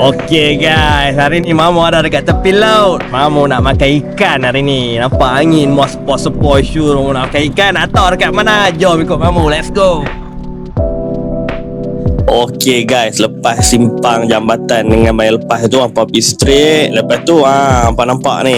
Okey guys, hari ni Mamu ada dekat tepi laut. Mamu nak makan ikan hari ni. Nampak angin mau sepoi-sepoi syur. Mamu nak makan ikan. Nak tahu dekat mana? Jom ikut Mamu, let's go. Okey guys, lepas simpang jambatan dengan mai lepas tu hampa pergi straight. Lepas tu hampa nampak ni.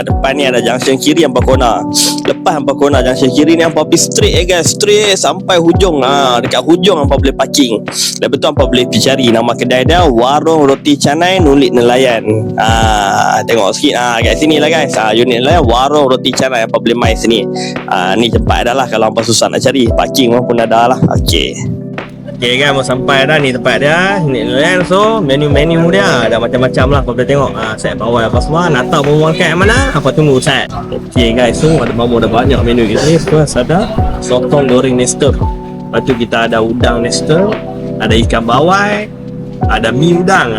Depan ni ada junction kiri hampa kona. Lepas hampa kona junction kiri ni hampa pergi straight guys, straight sampai hujung. Dekat hujung hampa boleh parking. Lepas tu hampa boleh pergi cari nama kedai dia, Warung Roti Canai Nulit Nelayan. Tengok sikit kat sini lah guys. Unit nelayan Warung Roti Canai, hampa boleh mai sini. Ni tempat dah lah kalau hampa susah nak cari. Parking pun ada lah. Okey kan, mau sampai dah ni tempat dia, unit nelayan. So menu-menu dia ada macam-macam lah, kau boleh tengok. Set bawah apa semua, nak tahu mau makan yang mana, apa tunggu set. Okey guys, so ada Mamu ada banyak menu kat sini. First ada sotong goreng nestem. Lepas tu kita ada udang nestem, ada ikan bawai, ada mi udang,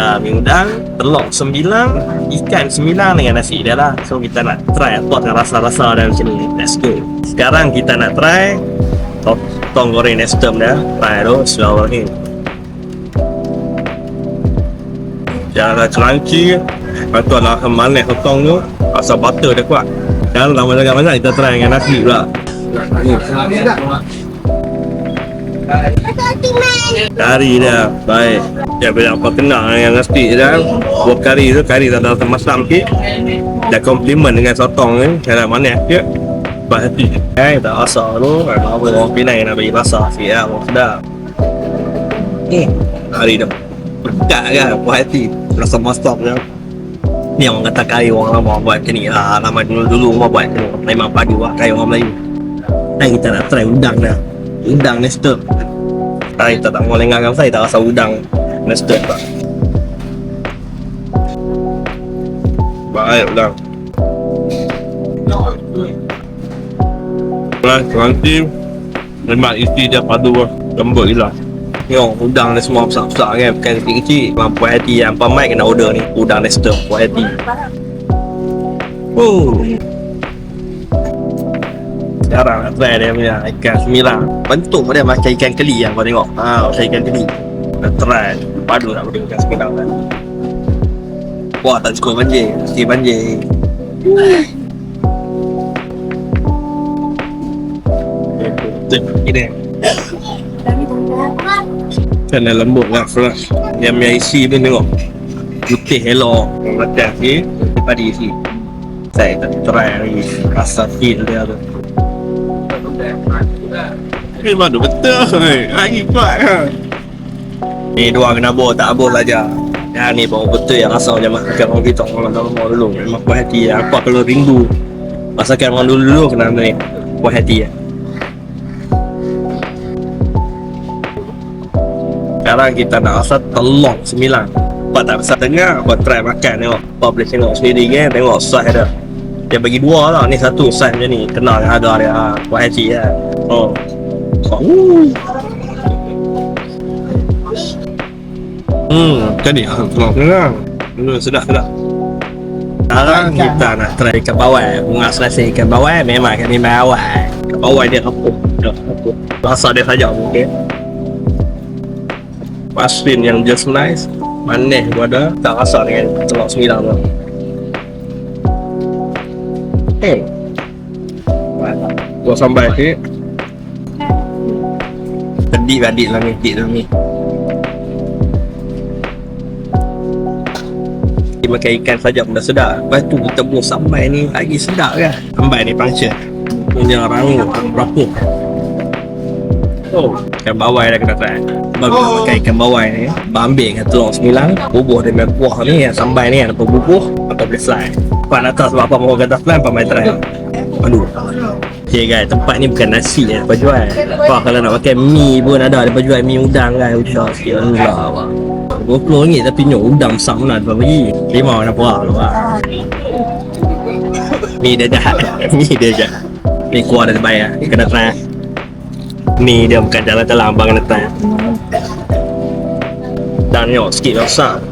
telur 9, ikan 9 dengan nasi dia lah. So kita nak try apa dengan rasa-rasa dia macam ni. Let's go. Sekarang kita nak try sotong goreng nestem dia. Try tu, Bismillahirrahmanirrahim. Jangan crunchy. Lepas tu ada manis sotong tu, rasa butter dia kuat. Dan lama sangat banyak kita try dengan nasi pula. Kari dia baik. Dia banyak apa kenal dengan nasi dia. Buat kari tu, kari tak ada masam sikit. Dia komplement dengan sotong ni, cara manis sikit. Buat hati. Tak rasa tu, kalau orang Penang nak bagi rasa sikit lah, orang sedap. Kari dia pekat kan, buat hati. Rasa masam dia. Ni orang kata kari orang lama buat macam ni. Lama dulu-dulu orang buat macam ni. Memang padu lah kari orang Melayu. Dan kita nak try udang dah. Udang nestem. Kita tak mau lengahkan saya, tak rasa udang nestem tak. Baik udang. Nanti memang isi dia padu lah. Lembut gila. Tengok udang ni semua besar-besar kan, bukan kecil-kecil. Memang puas hati yang pamai kena order ni. Udang nestem, puas hati. Sekarang nak try dia punya ikan sembilang. Bentuk dia macam ikan keli yang kau tengok. Macam ikan keli. Nak try. Padu nak beri ikan sembilang kan. Wah, tak cukup banjir. Mesti banjir. Ini kena lembut lah, fresh. Yang punya isi pun tengok putih elok. Macam ni daripada isi. Saya tak try lagi rasa feel dia tu. Memang tu betul. Lagi kuat kan. Ni dua kena abur, tak abur saja. Yang ni baru betul yang rasa macam masakan orang kita orang lama dulu. Memang puas hati. Apa kalau rindu masakan orang dulu-dulu kena ni. Puas hati ya. Sekarang kita nak rasa telur 9. Buat tak besar tengah, buat try makan tengok. Apa boleh tengok sendiri kan, tengok saiz dia. Dia bagi dua lah, ni satu saiz macam ni. Kenal dengan harga dia. Buat hati lah. Macam ni telur tengah. Sedap-sedap. Sekarang kita nak try ikan bawai. Bunga selesai ikan bawai, memang ikan bawai. Ikan bawai dia rapuh. Rasa dia saja mungkin. Asin yang just nice, manis pun ada, tak rasa dengan telur 9 tu. Gua sambal sikit. Adik lah ni. Dia makan ikan saja pun dah sedap. Lepas tu kita buat sambal ni lagi sedap kan. Sambal ni function punya rangu rapuh. Ikan bawai dah kena try. Bagus pakai ikan bawai ni. Ambil dengan telur 9, bubuh dia punya kuah ni, yang sambal ni ada bubuh atau boleh fly. Pan atas sebab apa mau kata fly, apa main try. Aduh. Okay guys, tempat ni bukan nasi yang dia jual. Apa kalau nak pakai mi pun ada, dia jual mi udang kan. Udang sikit Allah. RM20 tapi nyok udang besar pun ada bagi. 5 mana puas tu lah. Mi dia jahat. Ni kuah dia terbaik lah. Kena try. Ni dia bukan jalan-jalan, abang kena try. Dan tengok sikit besar.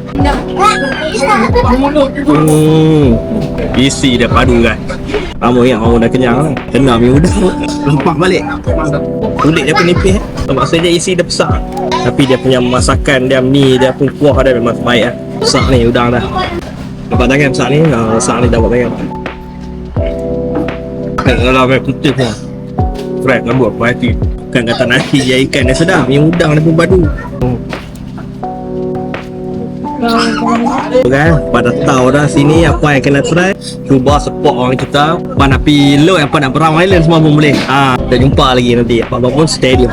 Isi dia padu kan. Kamu ingat orang dah kenyang kan? Kena mi udang. Lempak balik. Kulit dia pun nipis. Maksudnya isi dia besar. Tapi dia punya masakan dia, mi dia pun kuah dia memang baik lah. Masak ni udang dah. Dapat tangan masak ni, masak ni dah buat tangan. Kalau main putih pun fresh lembut buat hati. Bukan kata nasi je ikan dia sedap, yang udang dia pun padu. Kan, pada tahu dah sini apa yang kena try. Cuba support orang kita. Apa nak pergi load, apa nak perang island semua pun boleh. Kita jumpa lagi nanti. Apa-apa pun stay dia.